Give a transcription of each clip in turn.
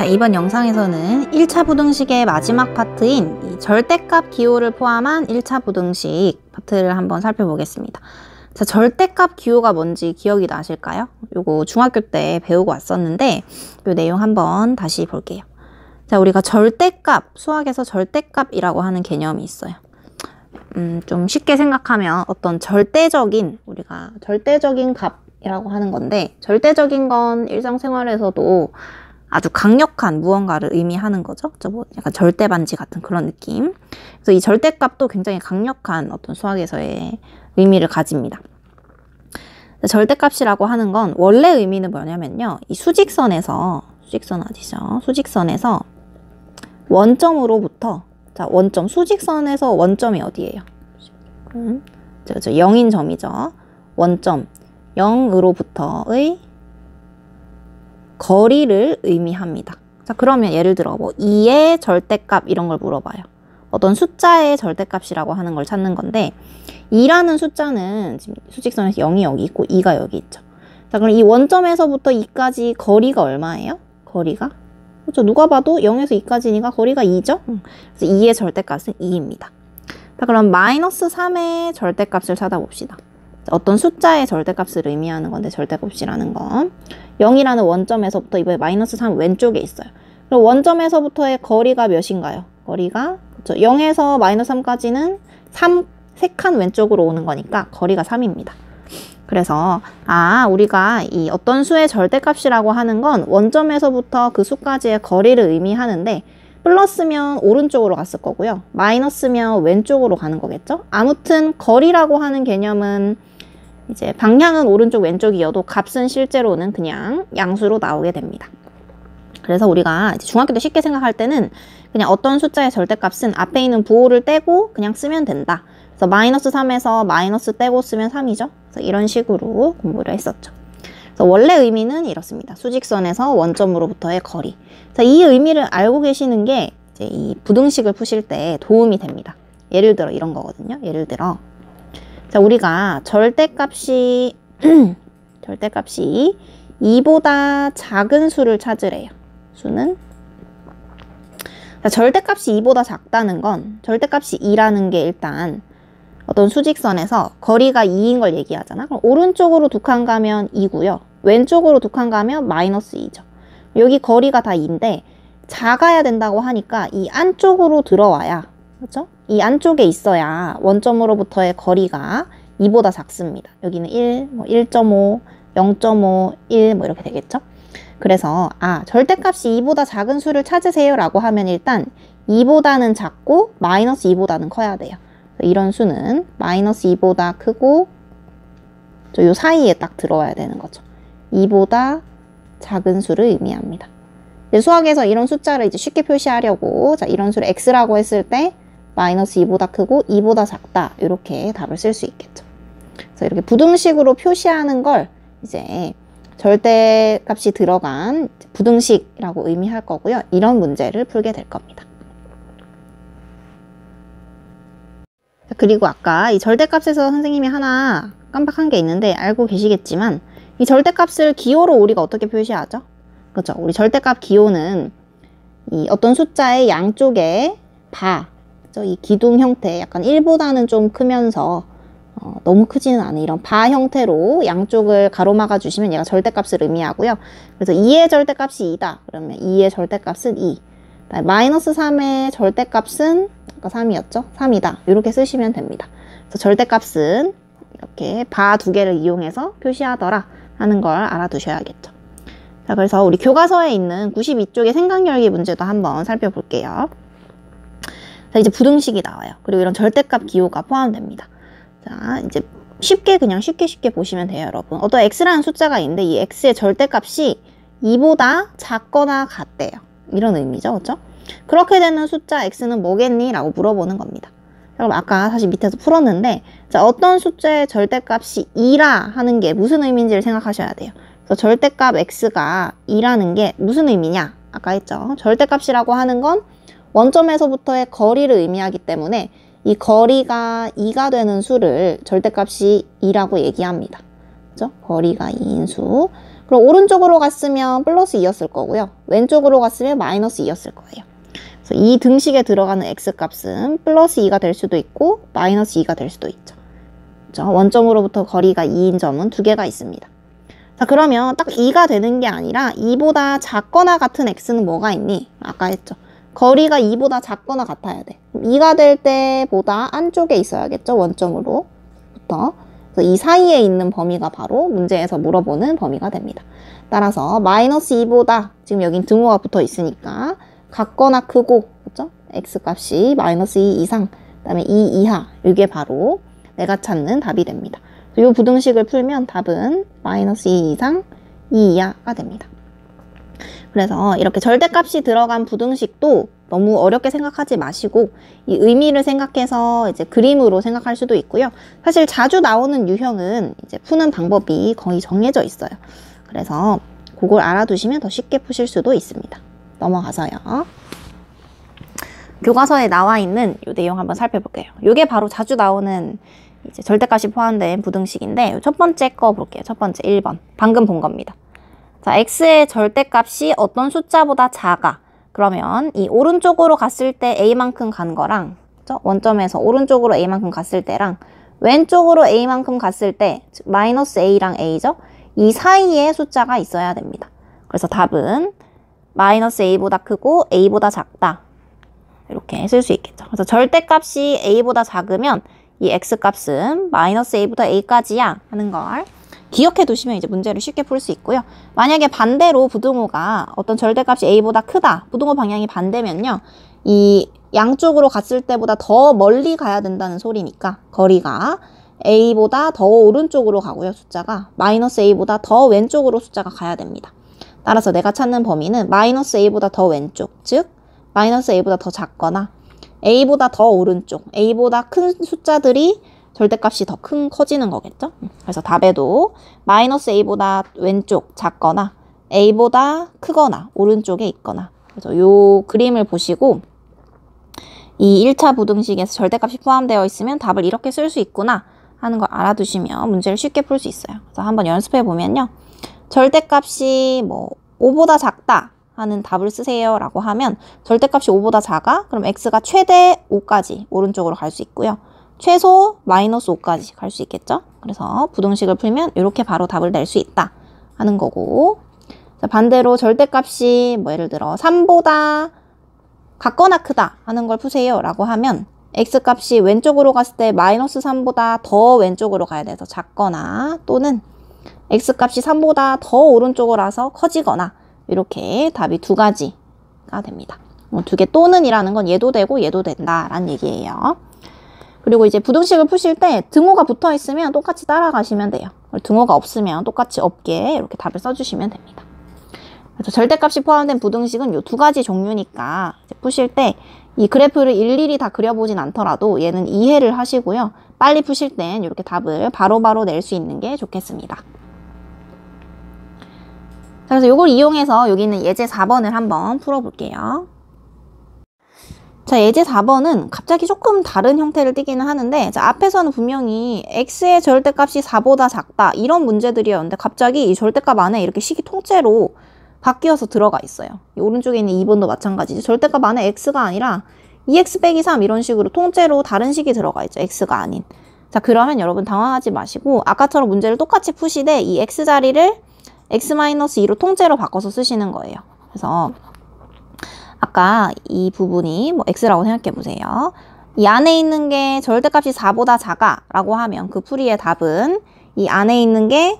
자, 이번 영상에서는 1차 부등식의 마지막 파트인 이 절대값 기호를 포함한 1차 부등식 파트를 한번 살펴보겠습니다. 자, 절대값 기호가 뭔지 기억이 나실까요? 요거 중학교 때 배우고 왔었는데 요 내용 한번 다시 볼게요. 자, 우리가 절대값, 수학에서 절대값이라고 하는 개념이 있어요. 좀 쉽게 생각하면 어떤 우리가 절대적인 값이라고 하는 건데, 절대적인 건 일상생활에서도 아주 강력한 무언가를 의미하는 거죠. 뭐 약간 절대반지 같은 그런 느낌. 그래서 이 절대값도 굉장히 강력한 어떤 수학에서의 의미를 가집니다. 절대값이라고 하는 건 원래 의미는 뭐냐면요. 이 수직선에서 원점으로부터, 자, 원점, 수직선에서 원점이 어디예요? 0인 점이죠. 원점, 0으로부터의 거리를 의미합니다. 자, 그러면 예를 들어 뭐 2의 절대값 이런 걸 물어봐요. 어떤 숫자의 절대값이라고 하는 걸 찾는 건데, 2라는 숫자는 지금 수직선에서 0이 여기 있고 2가 여기 있죠. 자, 그럼 이 원점에서부터 2까지 거리가 얼마예요? 거리가? 그렇죠. 누가 봐도 0에서 2까지니까 거리가 2죠? 그래서 2의 절대값은 2입니다. 자, 그럼 마이너스 3의 절대값을 찾아봅시다. 어떤 숫자의 절대값을 의미하는 건데, 절대값이라는 건 0이라는 원점에서부터 이번에 마이너스 3 왼쪽에 있어요. 그럼 원점에서부터의 거리가 몇인가요? 거리가, 그렇죠, 0에서 마이너스 3까지는 3칸 왼쪽으로 오는 거니까 거리가 3입니다. 그래서 우리가 이 어떤 수의 절대값이라고 하는 건 원점에서부터 그 수까지의 거리를 의미하는데, 플러스면 오른쪽으로 갔을 거고요. 마이너스면 왼쪽으로 가는 거겠죠? 아무튼 거리라고 하는 개념은 이제 방향은 오른쪽 왼쪽이어도 값은 실제로는 그냥 양수로 나오게 됩니다. 그래서 우리가 이제 중학교 때 쉽게 생각할 때는 그냥 어떤 숫자의 절대값은 앞에 있는 부호를 떼고 그냥 쓰면 된다. 그래서 마이너스 3에서 마이너스 떼고 쓰면 3이죠. 그래서 이런 식으로 공부를 했었죠. 그래서 원래 의미는 이렇습니다. 수직선에서 원점으로부터의 거리. 자, 이 의미를 알고 계시는 게 이제 이 부등식을 푸실 때 도움이 됩니다. 예를 들어 이런 거거든요. 예를 들어, 자, 우리가 절대값이 2보다 작은 수를 찾으래요. 수는, 자, 절대값이 2보다 작다는 건, 절대값이 2라는 게 일단 어떤 수직선에서 거리가 2인 걸 얘기하잖아. 그럼 오른쪽으로 두 칸 가면 2고요. 왼쪽으로 두 칸 가면 마이너스 2죠. 여기 거리가 다 2인데 작아야 된다고 하니까 이 안쪽으로 들어와야, 그렇죠? 이 안쪽에 있어야 원점으로부터의 거리가 2보다 작습니다. 여기는 1, 1.5, 0.5, 1 뭐 이렇게 되겠죠? 그래서 절대값이 2보다 작은 수를 찾으세요 라고 하면 일단 2보다는 작고 마이너스 2보다는 커야 돼요. 이런 수는 마이너스 2보다 크고 요 사이에 딱 들어와야 되는 거죠. 2보다 작은 수를 의미합니다. 수학에서 이런 숫자를 이제 쉽게 표시하려고, 자, 이런 수를 x라고 했을 때 마이너스 2보다 크고 2보다 작다, 이렇게 답을 쓸 수 있겠죠. 그래서 이렇게 부등식으로 표시하는 걸 이제 절대값이 들어간 부등식이라고 의미할 거고요. 이런 문제를 풀게 될 겁니다. 그리고 아까 이 절대값에서 선생님이 하나 깜빡한 게 있는데 알고 계시겠지만, 이 절대값을 기호로 우리가 어떻게 표시하죠? 그렇죠. 우리 절대값 기호는 이 어떤 숫자의 양쪽에 그렇죠? 이 기둥 형태, 약간 1보다는 좀 크면서 너무 크지는 않은 이런 바 형태로 양쪽을 가로막아 주시면 얘가 절대값을 의미하고요. 그래서 2의 절대값이 2다. 그러면 2의 절대값은 2. 마이너스 3의 절대값은 아까 3이었죠? 3이다. 이렇게 쓰시면 됩니다. 그래서 절대값은 이렇게 바 두 개를 이용해서 표시하더라 하는 걸 알아두셔야겠죠. 자, 그래서 우리 교과서에 있는 92쪽의 생각열기 문제도 한번 살펴볼게요. 자, 이제 부등식이 나와요. 그리고 이런 절대값 기호가 포함됩니다. 자, 이제 쉽게 보시면 돼요, 여러분. 어떤 x라는 숫자가 있는데 이 x의 절대값이 2보다 작거나 같대요. 이런 의미죠, 그렇죠? 그렇게 되는 숫자 x는 뭐겠니? 라고 물어보는 겁니다. 그럼 아까 사실 밑에서 풀었는데, 자, 어떤 숫자의 절대값이 2라 하는 게 무슨 의미인지를 생각하셔야 돼요. 그래서 절대값 x가 2라는 게 무슨 의미냐? 아까 했죠. 절대값이라고 하는 건 원점에서부터의 거리를 의미하기 때문에 이 거리가 2가 되는 수를 절대값이 2라고 얘기합니다. 그죠? 거리가 2인 수. 그럼 오른쪽으로 갔으면 플러스 2였을 거고요. 왼쪽으로 갔으면 마이너스 2였을 거예요. 그래서 이 등식에 들어가는 x값은 플러스 2가 될 수도 있고 마이너스 2가 될 수도 있죠. 그렇죠? 원점으로부터 거리가 2인 점은 두 개가 있습니다. 자, 그러면 딱 2가 되는 게 아니라 2보다 작거나 같은 x는 뭐가 있니? 아까 했죠. 거리가 2보다 작거나 같아야 돼. 2가 될 때보다 안쪽에 있어야겠죠. 원점으로부터. 그래서 이 사이에 있는 범위가 바로 문제에서 물어보는 범위가 됩니다. 따라서 마이너스 2보다 지금 여긴 등호가 붙어 있으니까 같거나 크고, 그렇죠? x값이 마이너스 2 이상, 그 다음에 2 이하, 이게 바로 내가 찾는 답이 됩니다. 이 부등식을 풀면 답은 마이너스 2 이상, 2 이하가 됩니다. 그래서 이렇게 절대값이 들어간 부등식도 너무 어렵게 생각하지 마시고 이 의미를 생각해서 이제 그림으로 생각할 수도 있고요. 사실 자주 나오는 유형은 이제 푸는 방법이 거의 정해져 있어요. 그래서 그걸 알아두시면 더 쉽게 푸실 수도 있습니다. 넘어가서요. 교과서에 나와 있는 이 내용 한번 살펴볼게요. 이게 바로 자주 나오는 이제 절대값이 포함된 부등식인데 첫 번째 거 볼게요. 첫 번째 1번. 방금 본 겁니다. 자, x의 절대값이 어떤 숫자보다 작아. 그러면 이 오른쪽으로 갔을 때 a만큼 간 거랑, 그렇죠? 원점에서 오른쪽으로 a만큼 갔을 때랑 왼쪽으로 a만큼 갔을 때, 즉 마이너스 a랑 a죠? 이 사이에 숫자가 있어야 됩니다. 그래서 답은 마이너스 a보다 크고 a보다 작다. 이렇게 쓸 수 있겠죠. 그래서 절대값이 a보다 작으면 이 x값은 마이너스 a보다 a까지야 하는 걸 기억해 두시면 이제 문제를 쉽게 풀 수 있고요. 만약에 반대로 부등호가 어떤 절대값이 a보다 크다. 부등호 방향이 반대면요. 이 양쪽으로 갔을 때보다 더 멀리 가야 된다는 소리니까 거리가 a보다 더 오른쪽으로 가고요. 숫자가 마이너스 a보다 더 왼쪽으로 숫자가 가야 됩니다. 따라서 내가 찾는 범위는 마이너스 a보다 더 왼쪽, 즉 마이너스 a보다 더 작거나 a보다 더 오른쪽, a보다 큰 숫자들이 절대값이 더 커지는 거겠죠? 그래서 답에도 마이너스 a보다 왼쪽 작거나 a보다 크거나 오른쪽에 있거나, 그래서 요 그림을 보시고 이 1차 부등식에서 절대값이 포함되어 있으면 답을 이렇게 쓸 수 있구나 하는 걸 알아두시면 문제를 쉽게 풀 수 있어요. 그래서 한번 연습해 보면요. 절대값이 뭐 5보다 작다 하는 답을 쓰세요 라고 하면 절대값이 5보다 작아? 그럼 x가 최대 5까지 오른쪽으로 갈 수 있고요. 최소 마이너스 5까지 갈 수 있겠죠? 그래서 부등식을 풀면 이렇게 바로 답을 낼 수 있다 하는 거고, 자, 반대로 절대값이 뭐 예를 들어 3보다 같거나 크다 하는 걸 푸세요 라고 하면 x값이 왼쪽으로 갔을 때 마이너스 3보다 더 왼쪽으로 가야 돼서 작거나, 또는 x값이 3보다 더 오른쪽으로 와서 커지거나, 이렇게 답이 두 가지가 됩니다. 두 개 또는 이라는 건 얘도 되고 얘도 된다라는 얘기예요. 그리고 이제 부등식을 푸실 때 등호가 붙어 있으면 똑같이 따라가시면 돼요. 등호가 없으면 똑같이 없게 이렇게 답을 써주시면 됩니다. 그래서 절대값이 포함된 부등식은 이 두 가지 종류니까 이제 푸실 때 이 그래프를 일일이 다 그려보진 않더라도 얘는 이해를 하시고요. 빨리 푸실 땐 이렇게 답을 바로바로 낼 수 있는 게 좋겠습니다. 자, 그래서 이걸 이용해서 여기 있는 예제 4번을 한번 풀어볼게요. 자, 예제 4번은 갑자기 조금 다른 형태를 띠기는 하는데, 자, 앞에서는 분명히 x의 절대값이 4보다 작다 이런 문제들이었는데 갑자기 이 절대값 안에 이렇게 식이 통째로 바뀌어서 들어가 있어요. 이 오른쪽에 있는 2번도 마찬가지죠. 절대값 안에 x가 아니라 2x 빼기 3 이런 식으로 통째로 다른 식이 들어가 있죠. x가 아닌. 자, 그러면 여러분 당황하지 마시고 아까처럼 문제를 똑같이 푸시되 이 x자리를 x-2로 통째로 바꿔서 쓰시는 거예요. 그래서 아까 이 부분이 뭐 x라고 생각해 보세요. 이 안에 있는 게 절대값이 4보다 작아 라고 하면 그 풀이의 답은 이 안에 있는 게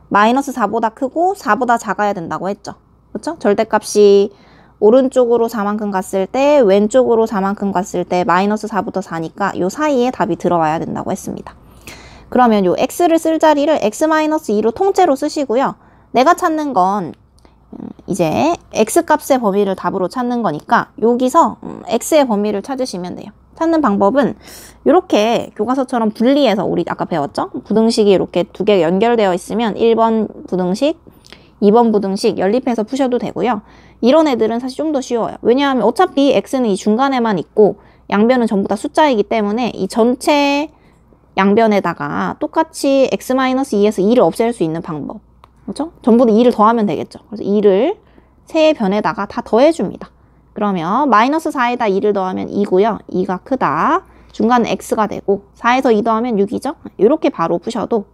마이너스 4보다 크고 4보다 작아야 된다고 했죠. 그렇죠? 절대값이 오른쪽으로 4만큼 갔을 때 왼쪽으로 4만큼 갔을 때 마이너스 4부터 4니까 요 사이에 답이 들어와야 된다고 했습니다. 그러면 요 x를 쓸 자리를 x-2로 통째로 쓰시고요. 내가 찾는 건 이제 x값의 범위를 답으로 찾는 거니까 여기서 x의 범위를 찾으시면 돼요. 찾는 방법은 이렇게 교과서처럼 분리해서 우리 아까 배웠죠? 부등식이 이렇게 두 개 연결되어 있으면 1번 부등식, 2번 부등식 연립해서 푸셔도 되고요. 이런 애들은 사실 좀 더 쉬워요. 왜냐하면 어차피 x는 이 중간에만 있고 양변은 전부 다 숫자이기 때문에 이 전체 양변에다가 똑같이 x-2에서 2를 없앨 수 있는 방법, 그렇죠? 전부 다 2를 더하면 되겠죠. 그래서 2를 세 변에다가 다 더해줍니다. 그러면 마이너스 4에다 2를 더하면 2고요. 2가 크다. 중간은 x가 되고 4에서 2 더하면 6이죠. 이렇게 바로 푸셔도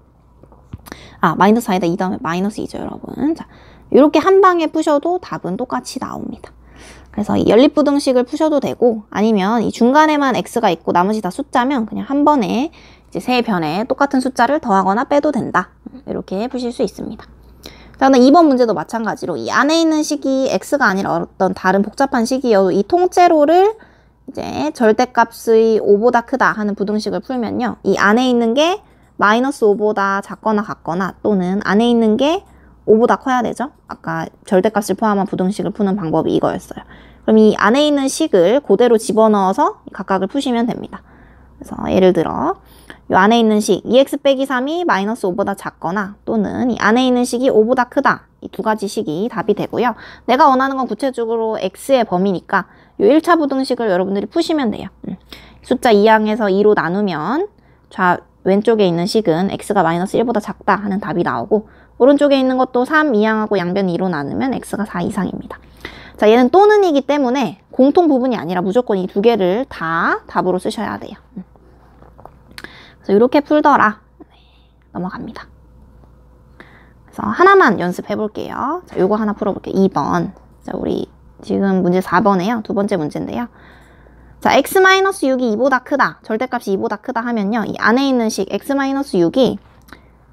마이너스 4에다 2 더하면 마이너스 2죠, 여러분. 자, 이렇게 한 방에 푸셔도 답은 똑같이 나옵니다. 그래서 이 연립부등식을 푸셔도 되고 아니면 이 중간에만 x가 있고 나머지 다 숫자면 그냥 한 번에 이제 세 변에 똑같은 숫자를 더하거나 빼도 된다. 이렇게 푸실 수 있습니다. 자, 2번 문제도 마찬가지로 이 안에 있는 식이 x가 아니라 어떤 다른 복잡한 식이어도 이 통째로를 이제 절대값의 5보다 크다 하는 부등식을 풀면요. 이 안에 있는 게 마이너스 5보다 작거나 같거나 또는 안에 있는 게 5보다 커야 되죠. 아까 절대값을 포함한 부등식을 푸는 방법이 이거였어요. 그럼 이 안에 있는 식을 그대로 집어넣어서 각각을 푸시면 됩니다. 그래서 예를 들어 이 안에 있는 식 2x 빼기 3이 마이너스 5보다 작거나 또는 이 안에 있는 식이 5보다 크다. 이 두 가지 식이 답이 되고요. 내가 원하는 건 구체적으로 x의 범위니까 이 1차 부등식을 여러분들이 푸시면 돼요. 숫자 2항에서 2로 나누면 왼쪽에 있는 식은 x가 마이너스 1보다 작다 하는 답이 나오고 오른쪽에 있는 것도 3, 2항하고 양변 2로 나누면 x가 4 이상입니다. 자, 얘는 또는이기 때문에 공통 부분이 아니라 무조건 이 두 개를 다 답으로 쓰셔야 돼요. 그래서 이렇게 풀더라. 넘어갑니다. 그래서 하나만 연습해 볼게요. 자, 요거 하나 풀어볼게요. 2번. 자, 우리 지금 문제 4번에요. 두 번째 문제인데요. 자, x-6이 2보다 크다. 절대값이 2보다 크다 하면요. 이 안에 있는 식 x-6이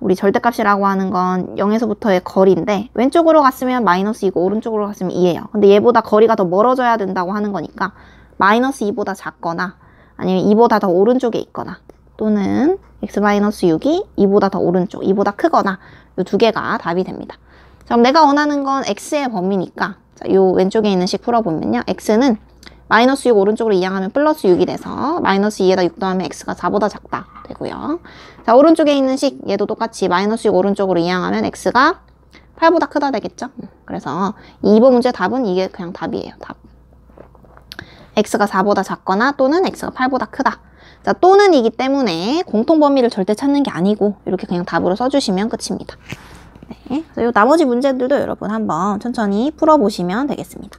우리 절대값이라고 하는 건 0에서부터의 거리인데 왼쪽으로 갔으면 마이너스 2고 오른쪽으로 갔으면 2예요. 근데 얘보다 거리가 더 멀어져야 된다고 하는 거니까 마이너스 2보다 작거나 아니면 2보다 더 오른쪽에 있거나 또는 x-6이 2보다 더 오른쪽, 2보다 크거나 이 두 개가 답이 됩니다. 자, 그럼 내가 원하는 건 x의 범위니까 자, 요 왼쪽에 있는 식 풀어보면요. x는 마이너스 6 오른쪽으로 이항하면 플러스 6이 돼서 마이너스 2에다 6 더하면 x가 4보다 작다 되고요. 자, 오른쪽에 있는 식 얘도 똑같이 마이너스 6 오른쪽으로 이항하면 x가 8보다 크다 되겠죠. 그래서 2번 문제 답은 이게 그냥 답이에요. 답. x가 4보다 작거나 또는 x가 8보다 크다. 자, 또는이기 때문에 공통 범위를 절대 찾는 게 아니고 이렇게 그냥 답으로 써주시면 끝입니다. 네, 그래서 이 나머지 문제들도 여러분 한번 천천히 풀어보시면 되겠습니다.